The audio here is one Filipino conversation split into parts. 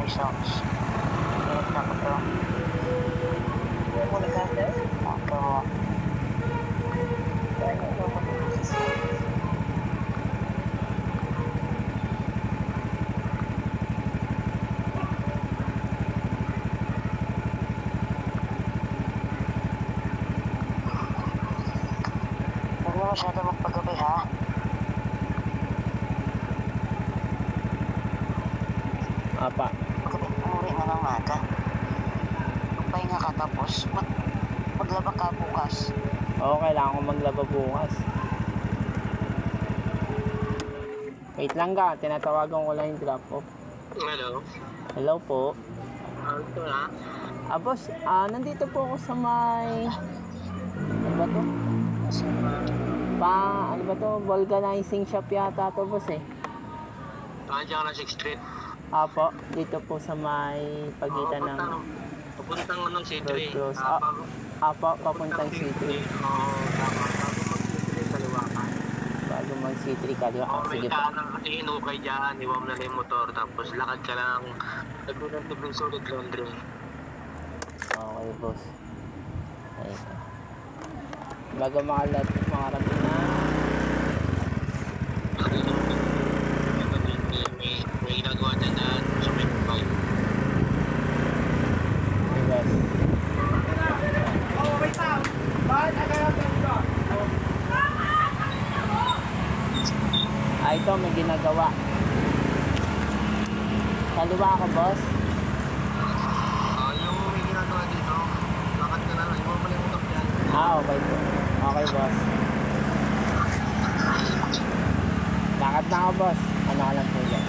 songs. Init na ko to. Muna ka ito? Ako. Huwag mo masyado magpagabi ha. Apa? Umuwi na ng maga. Magpahinga ka tapos maglaba ka bukas. Oo, kailangan ko maglaba bukas. Wait lang ka, tinatawagan ko lang yung drop off. Hello? Hello po. Ito na? Boss, nandito po ako sa may... Ano ba to? Ano ba to? Vulcanizing shop yata to, boss eh. Nandiyan ka na 6th Street. Apo, dito po sa may pagitan ng... Papuntang ng C3. Road Cross. Apo, papuntang C3. Oo, tama. Bago mag C3 kaliwa. May Sige po. tanang kasi hinukay dyan. Iwan mo na yung motor. Tapos lakad ka lang. Nagpunantib ng solid laundry. Okay, boss. Ayun. Bago makarating na... May ginagawa dyan na sa may bike. Okay, boss. Ito, may ginagawa. Kaliwa ako, boss. Yung may ginagawa dito, lakad ka na lang. Iwan mo na yung motor dyan. Okay po. Okay, boss. Lakad na ako, boss. Ano ka lang po yan?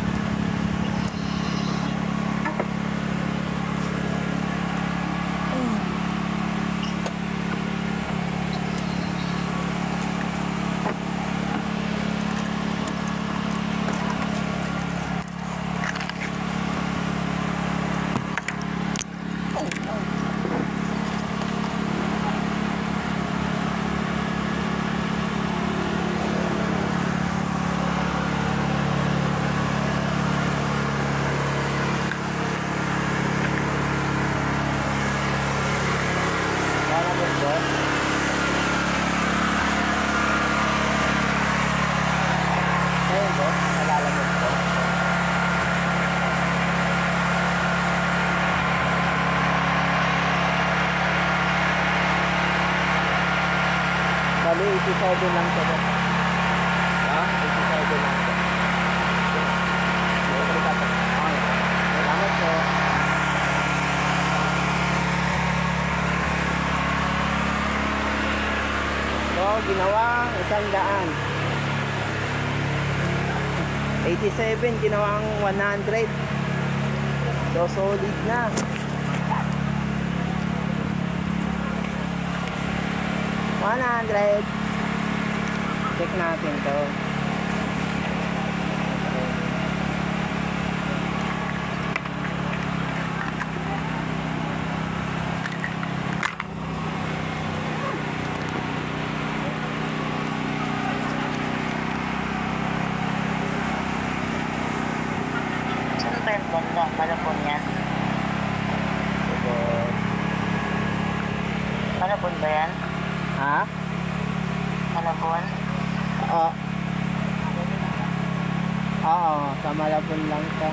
Bali, 87 lang ito. Ha? 87 lang ito. Salamat po. So, ginawang 100. 87, ginawang 100. So, solid na. $100. Check natin to. Saan ba yung banda? Malapon yan? Malapon ba yan? Ha? Malapon? Oo, sa Malabon lang to.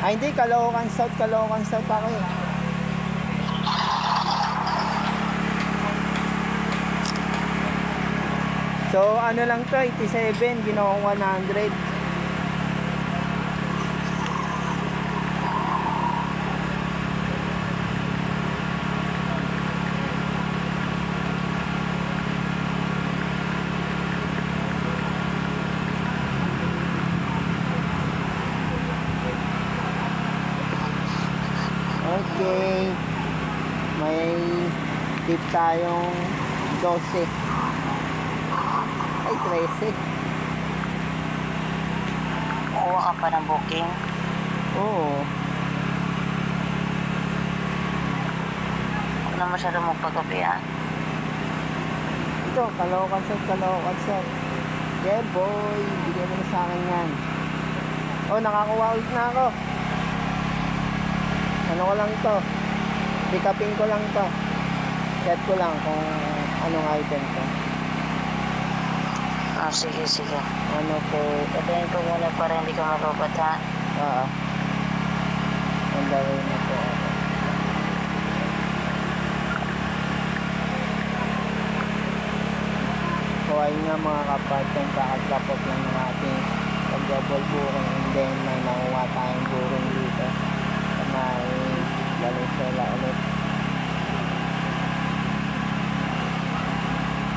Ay hindi, Caloocan South ako eh. So ano lang to, 87, ginawang 100. Okay, may tip tayong 12. Ay, 13. Kuha ka pa ng booking? Oo. Huwag na masyado magpagabi ha. Ito, Caloocan South. Yeah boy, bigyan mo na sa akin yan. Oh, nakakuha ulit na ako. ano ko lang to. Pick upin ko lang to. Check ko lang kung anong item to. Sige, sige. Ano po? Patayin ko muna para hindi ka malubat, ha? Oo. Ang dami na po ako. So ayun nga mga kapatid, kakagapot lang ng ating pag-double booking and then may nakuha tayong booking dito sa may Valenzuela ulit.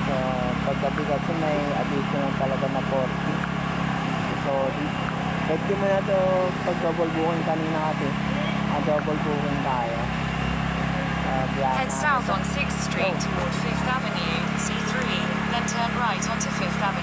So paggabi kasi may additional talaga na 40. So pwede mo na to pag-double booking kanina kasi double booking tayo. Head south on 6th Street toward 5th Avenue, C3, then turn right onto 5th Avenue.